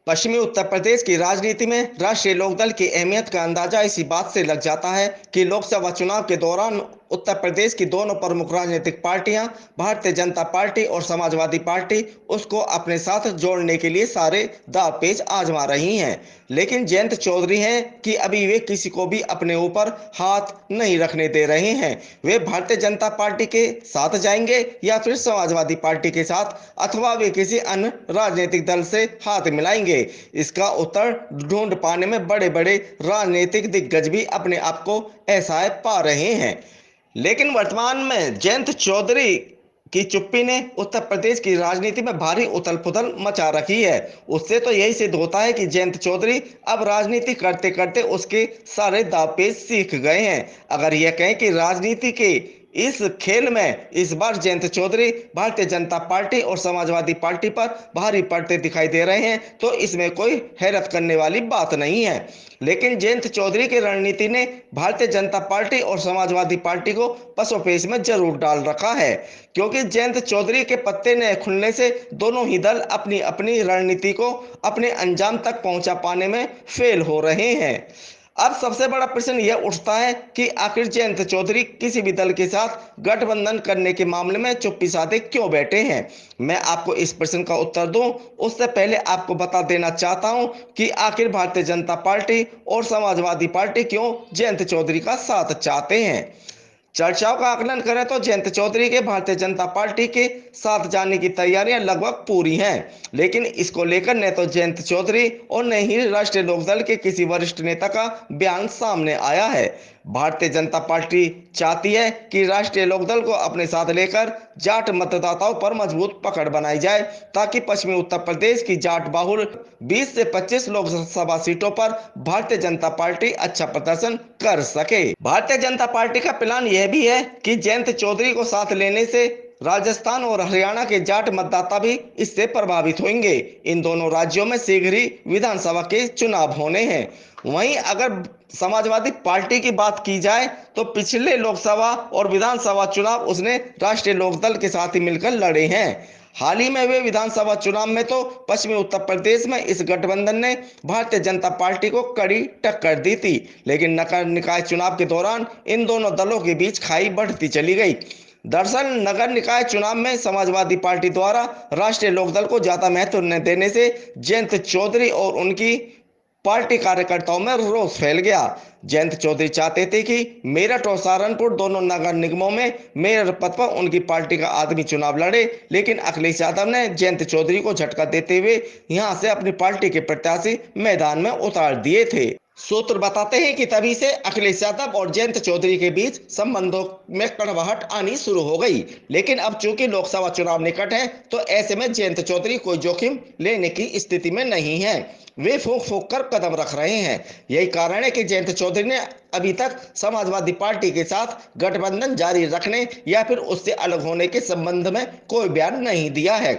पश्चिमी उत्तर प्रदेश की राजनीति में राष्ट्रीय लोकदल की अहमियत का अंदाजा इसी बात से लग जाता है कि लोकसभा चुनाव के दौरान उत्तर प्रदेश की दोनों प्रमुख राजनीतिक पार्टियां, भारतीय जनता पार्टी और समाजवादी पार्टी, उसको अपने साथ जोड़ने के लिए सारे दाव पेच आजमा रही हैं। लेकिन जयंत चौधरी हैं कि अभी वे किसी को भी अपने ऊपर हाथ नहीं रखने दे रहे हैं। वे भारतीय जनता पार्टी के साथ जाएंगे या फिर समाजवादी पार्टी के साथ, अथवा वे किसी अन्य राजनीतिक दल से हाथ मिलाएंगे। इसका उत्तर ढूंढ पाने में बड़े बड़े राजनीतिक दिग्गज भी अपने आप को असहाय पा रहे हैं। लेकिन वर्तमान में जयंत चौधरी की चुप्पी ने उत्तर प्रदेश की राजनीति में भारी उथल पुथल मचा रखी है। उससे तो यही सिद्ध होता है कि जयंत चौधरी अब राजनीति करते करते उसके सारे दांवपेच सीख गए हैं। अगर यह कहें कि राजनीति के इस खेल में इस बार जयंत चौधरी भारतीय जनता पार्टी और समाजवादी पार्टी पर भारी पड़ते दिखाई दे रहे हैं, तो इसमें कोई हैरत करने वाली बात नहीं है। लेकिन जयंत चौधरी की रणनीति ने भारतीय जनता पार्टी और समाजवादी पार्टी को पसोपेश में जरूर डाल रखा है, क्योंकि जयंत चौधरी के पत्ते न खुलने से दोनों ही दल अपनी अपनी रणनीति को अपने अंजाम तक पहुंचा पाने में फेल हो रहे हैं। अब सबसे बड़ा प्रश्न यह उठता है कि आखिर जयंत चौधरी किसी भी दल के साथ गठबंधन करने के मामले में चुप्पी साधे क्यों बैठे हैं। मैं आपको इस प्रश्न का उत्तर दूं उससे पहले आपको बता देना चाहता हूं कि आखिर भारतीय जनता पार्टी और समाजवादी पार्टी क्यों जयंत चौधरी का साथ चाहते हैं। चर्चाओं का आकलन करें तो जयंत चौधरी के भारतीय जनता पार्टी के साथ जाने की तैयारियां लगभग पूरी हैं, लेकिन इसको लेकर न तो जयंत चौधरी और न ही राष्ट्रीय लोकदल के किसी वरिष्ठ नेता का बयान सामने आया है। भारतीय जनता पार्टी चाहती है कि राष्ट्रीय लोकदल को अपने साथ लेकर जाट मतदाताओं पर मजबूत पकड़ बनाई जाए, ताकि पश्चिमी उत्तर प्रदेश की जाट बाहुल 20 से 25 लोकसभा सीटों पर भारतीय जनता पार्टी अच्छा प्रदर्शन कर सके। भारतीय जनता पार्टी का प्लान यह भी है कि जयंत चौधरी को साथ लेने से राजस्थान और हरियाणा के जाट मतदाता भी इससे प्रभावित होंगे। इन दोनों राज्यों में शीघ्र ही विधानसभा के चुनाव होने हैं। वहीं अगर समाजवादी पार्टी की बात की जाए तो पिछले लोकसभा और विधानसभा चुनाव उसने राष्ट्रीय लोकदल के साथ ही मिलकर लड़े हैं। हाल ही में हुए विधानसभा चुनाव में तो पश्चिमी उत्तर प्रदेश में इस गठबंधन ने भारतीय जनता पार्टी को कड़ी टक्कर दी थी, लेकिन नगर निकाय चुनाव के दौरान इन दोनों दलों के बीच खाई बढ़ती चली गई। दरअसल नगर निकाय चुनाव में समाजवादी पार्टी द्वारा राष्ट्रीय लोकदल को ज्यादा महत्व न देने से जयंत चौधरी और उनकी पार्टी कार्यकर्ताओं में रोष फैल गया। जयंत चौधरी चाहते थे कि मेरठ और सहारनपुर दोनों नगर निगमों में मेयर पद पर उनकी पार्टी का आदमी चुनाव लड़े, लेकिन अखिलेश यादव ने जयंत चौधरी को झटका देते हुए यहां से अपनी पार्टी के प्रत्याशी मैदान में उतार दिए थे। सूत्र बताते हैं कि तभी से अखिलेश यादव और जयंत चौधरी के बीच संबंधों में कड़वाहट आनी शुरू हो गई। लेकिन अब चूंकि लोकसभा चुनाव निकट है, तो ऐसे में जयंत चौधरी कोई जोखिम लेने की स्थिति में नहीं है। वे फूंक फूंक कर कदम रख रहे हैं। यही कारण है कि जयंत चौधरी ने अभी तक समाजवादी पार्टी के साथ गठबंधन जारी रखने या फिर उससे अलग होने के संबंध में कोई बयान नहीं दिया है।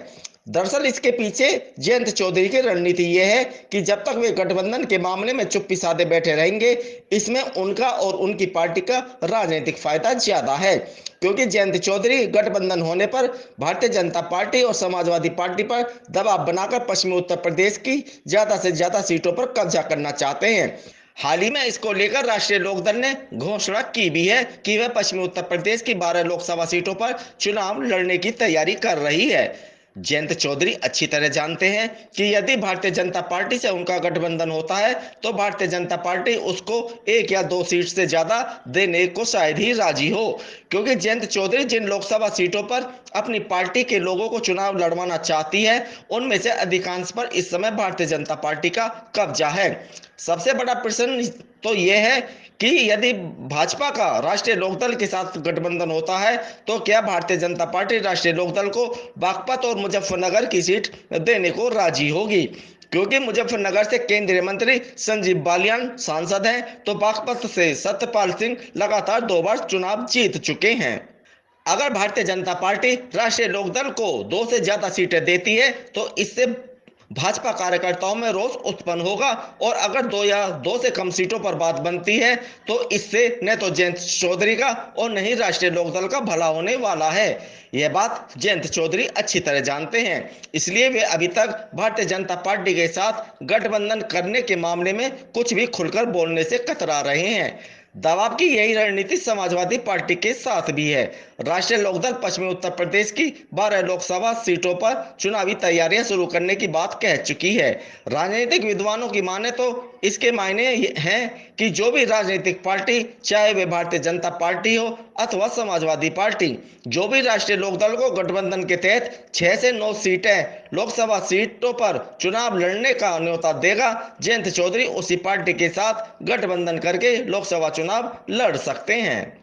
दरअसल इसके पीछे जयंत चौधरी की रणनीति यह है कि जब तक वे गठबंधन के मामले में चुप्पी साधे बैठे रहेंगे, इसमें उनका और उनकी पार्टी का राजनीतिक फायदा ज्यादा है, क्योंकि जयंत चौधरी गठबंधन होने पर भारतीय जनता पार्टी और समाजवादी पार्टी पर दबाव बनाकर पश्चिमी उत्तर प्रदेश की ज्यादा से ज्यादा सीटों पर कब्जा करना चाहते हैं। हाल ही में इसको लेकर राष्ट्रीय लोकदल ने घोषणा की भी है कि वह पश्चिमी उत्तर प्रदेश की 12 लोकसभा सीटों पर चुनाव लड़ने की तैयारी कर रही है। जयंत चौधरी अच्छी तरह जानते हैं कि यदि भारतीय जनता पार्टी से उनका गठबंधन होता है तो भारतीय जनता पार्टी उसको एक या दो सीट से ज्यादा देने को शायद ही राजी हो, क्योंकि जयंत चौधरी जिन लोकसभा सीटों पर अपनी पार्टी के लोगों को चुनाव लड़वाना चाहती है, उनमें से अधिकांश पर इस समय भारतीय जनता पार्टी का कब्जा है। सबसे बड़ा प्रश्न तो यह है कि यदि भाजपा का राष्ट्रीय लोकदल के साथ गठबंधन होता है, तो क्या भारतीय जनता पार्टी राष्ट्रीय लोकदल को बागपत और मुजफ्फरनगर की सीट देने को राजी होगी, क्योंकि मुजफ्फरनगर से केंद्रीय मंत्री संजीव बालियान सांसद हैं, तो बागपत से सत्यपाल सिंह लगातार 2 बार चुनाव जीत चुके हैं। अगर भारतीय जनता पार्टी राष्ट्रीय लोकदल को 2 से ज्यादा सीटें देती है, तो इससे भाजपा कार्यकर्ताओं में रोष उत्पन्न होगा और अगर दो या दो से कम सीटों पर बात बनती है तो इससे न तो जयंत चौधरी का और न ही राष्ट्रीय लोकदल का भला होने वाला है। यह बात जयंत चौधरी अच्छी तरह जानते हैं, इसलिए वे अभी तक भारतीय जनता पार्टी के साथ गठबंधन करने के मामले में कुछ भी खुलकर बोलने से कतरा रहे हैं। दबाव की यही रणनीति समाजवादी पार्टी के साथ भी है। राष्ट्रीय लोकदल पश्चिमी उत्तर प्रदेश की 12 लोकसभा सीटों पर चुनावी तैयारियां शुरू करने की बात कह चुकी है। राजनीतिक विद्वानों की माने तो इसके मायने हैं कि जो भी राजनीतिक पार्टी, चाहे वे भारतीय जनता पार्टी हो अथवा समाजवादी पार्टी, जो भी राष्ट्रीय लोकदल को गठबंधन के तहत 6 से 9 सीटें लोकसभा सीटों पर चुनाव लड़ने का न्योता देगा, जयंत चौधरी उसी पार्टी के साथ गठबंधन करके लोकसभा चुनाव लड़ सकते हैं।